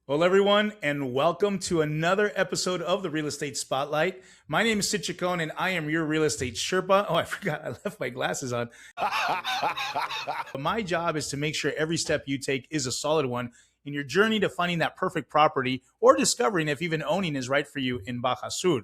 Well, everyone, and welcome to another episode of the Real Estate Spotlight. My name is Cid Chacón, and I am your real estate Sherpa. Oh, I forgot I left my glasses on. My job is to make sure every step you take is a solid one in your journey to finding that perfect property or discovering if even owning is right for you in Baja Sur.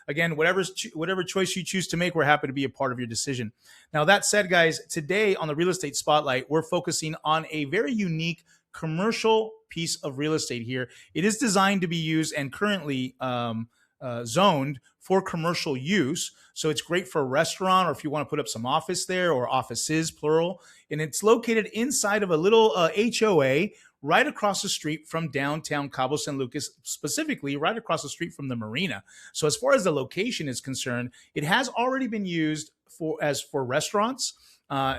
Again, whatever choice you choose to make, we're happy to be a part of your decision. Now, that said, guys, today on the Real Estate Spotlight, we're focusing on a very unique commercial piece of real estate here. It is designed to be used and currently zoned for commercial use. So it's great for a restaurant, or if you want to put up some office there, or offices, plural. And it's located inside of a little HOA right across the street from downtown Cabo San Lucas, specifically right across the street from the marina. So as far as the location is concerned, it has already been used for restaurants,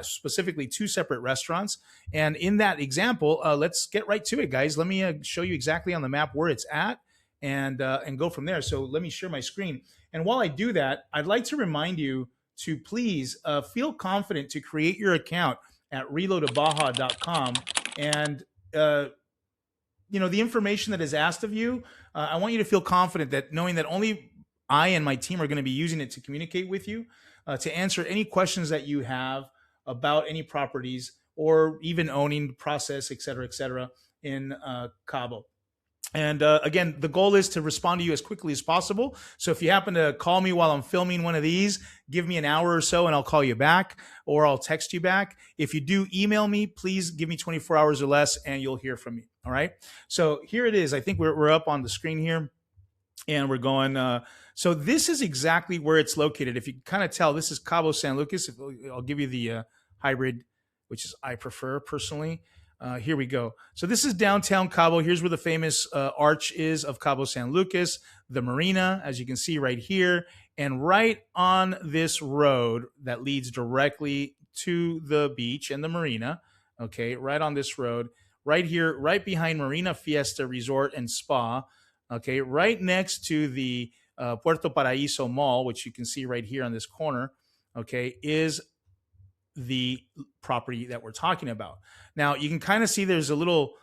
specifically two separate restaurants. And in that example, let's get right to it, guys. Let me show you exactly on the map where it's at and go from there. So let me share my screen. And while I do that, I'd like to remind you to please feel confident to create your account at reloadtobaja.com. And the information that is asked of you, I want you to feel confident that knowing that only I and my team are going to be using it to communicate with you, to answer any questions that you have about any properties or even owning process, et cetera, in Cabo. And again, the goal is to respond to you as quickly as possible. So if you happen to call me while I'm filming one of these, give me an hour or so and I'll call you back, or I'll text you back. If you do email me, please give me 24 hours or less and you'll hear from me. All right. So here it is. I think we're up on the screen here and we're going. So this is exactly where it's located. If you can kind of tell, this is Cabo San Lucas. I'll give you the hybrid, which is I prefer personally. Here we go. So this is downtown Cabo. Here's where the famous arch is of Cabo San Lucas, the marina, as you can see right here. And right on this road that leads directly to the beach and the marina, okay, right on this road, right here, right behind Marina Fiesta Resort and Spa, okay, right next to the Puerto Paraíso Mall, which you can see right here on this corner, okay, is the property that we're talking about. Now you can kind of see there's a little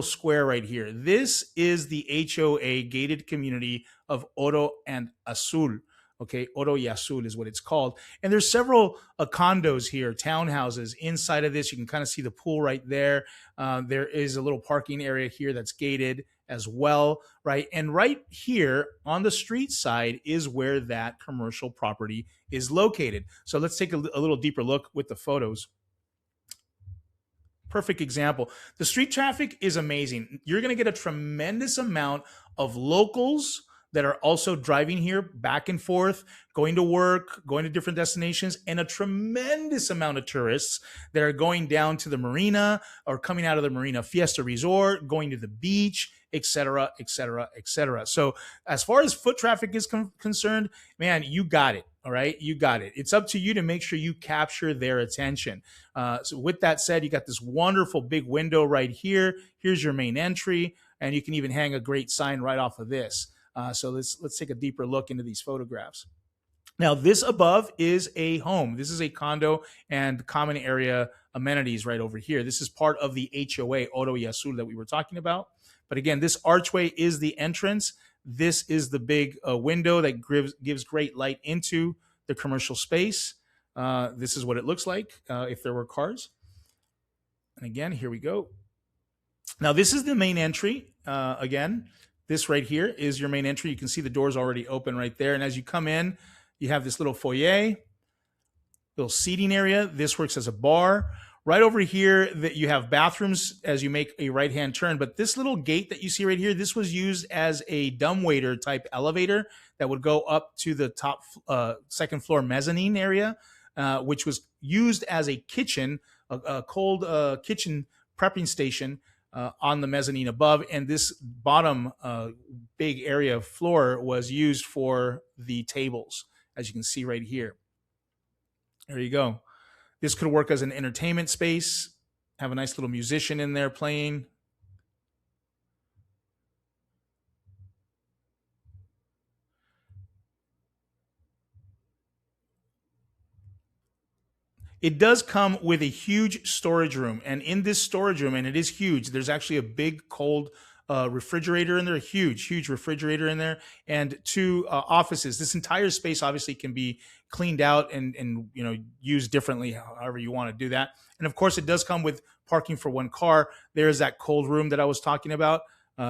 square right here. This is the HOA gated community of Oro and Azul. Okay, Oro y Azul is what it's called. And there's several condos here, townhouses inside of this. You can kind of see the pool right there. There is a little parking area here that's gated as well, right? And right here on the street side is where that commercial property is located. So let's take a little deeper look with the photos. Perfect example. The street traffic is amazing. You're going to get a tremendous amount of locals that are also driving here back and forth, going to work, going to different destinations, and a tremendous amount of tourists that are going down to the marina or coming out of the Marina Fiesta Resort, going to the beach, et cetera, et cetera, et cetera. So as far as foot traffic is concerned, man, you got it. All right, you got it. It's up to you to make sure you capture their attention. So with that said, you got this wonderful big window right here. Here's your main entry, and you can even hang a great sign right off of this. So let's take a deeper look into these photographs. Now, this above is a home. This is a condo and common area amenities right over here. This is part of the HOA, Oro y Azul, that we were talking about. But again, this archway is the entrance. This is the big window that gives great light into the commercial space. This is what it looks like if there were cars. And again, here we go. Now, this is the main entry. Again, this right here is your main entry. You can see the doors already open right there. And as you come in, you have this little foyer, little seating area. This works as a bar. Right over here, that you have bathrooms as you make a right-hand turn. But this little gate that you see right here, this was used as a dumbwaiter type elevator that would go up to the top second floor mezzanine area, which was used as a kitchen, a cold kitchen prepping station on the mezzanine above. And this bottom big area of floor was used for the tables, as you can see right here. There you go. This could work as an entertainment space, have a nice little musician in there playing. It does come with a huge storage room. And in this storage room, and it is huge, there's actually a big cold refrigerator in there, huge refrigerator in there, and 2 offices. This entire space obviously can be cleaned out and used differently, however you want to do that. And of course, it does come with parking for 1 car. There's that cold room that I was talking about.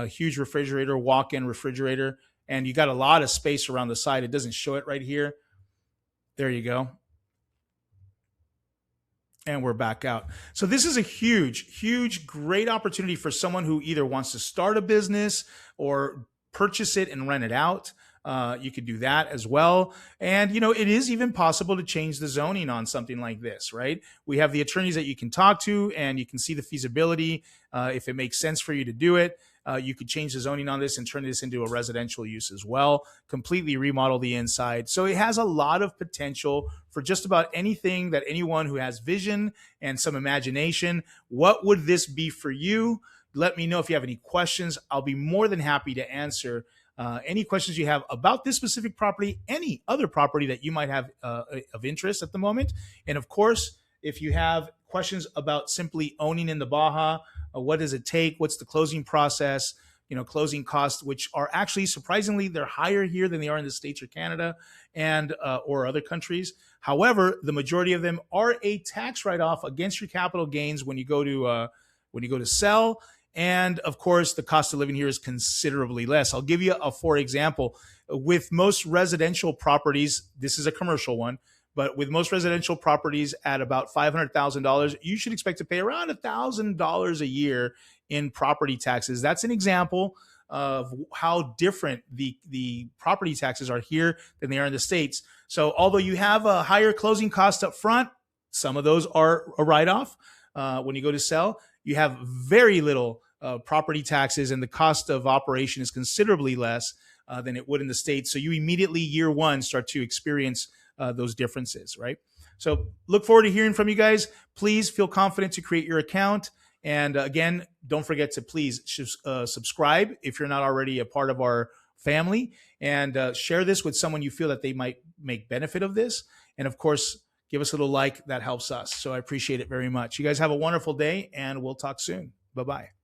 Huge refrigerator, walk-in refrigerator, and you got a lot of space around the side. It doesn't show it right here. There you go. And we're back out. So this is a huge, great opportunity for someone who either wants to start a business or purchase it and rent it out. You could do that as well. And, it is even possible to change the zoning on something like this, right? We have the attorneys that you can talk to, and you can see the feasibility. If it makes sense for you to do it, you could change the zoning on this and turn this into a residential use as well, completely remodel the inside. So it has a lot of potential for just about anything that anyone who has vision and some imagination. What would this be for you? Let me know if you have any questions. I'll be more than happy to answer any questions you have about this specific property, any other property that you might have of interest at the moment. And of course, if you have questions about simply owning in the Baja, what does it take? What's the closing process? Closing costs, which are actually surprisingly, they're higher here than they are in the States or Canada and or other countries. However, the majority of them are a tax write-off against your capital gains when you go to sell. And of course, the cost of living here is considerably less. I'll give you for example, with most residential properties, this is a commercial one, but with most residential properties at about $500,000, you should expect to pay around $1,000 a year in property taxes. That's an example of how different the property taxes are here than they are in the States. So although you have a higher closing cost up front, some of those are a write-off. When you go to sell, you have very little property taxes, and the cost of operation is considerably less than it would in the States. So you immediately, year one, start to experience those differences, right? So look forward to hearing from you guys. Please feel confident to create your account. And again, don't forget to please subscribe if you're not already a part of our family, and share this with someone you feel that they might make benefit of this. And of course, give us a little like. That helps us. So I appreciate it very much. You guys have a wonderful day, and we'll talk soon. Bye-bye.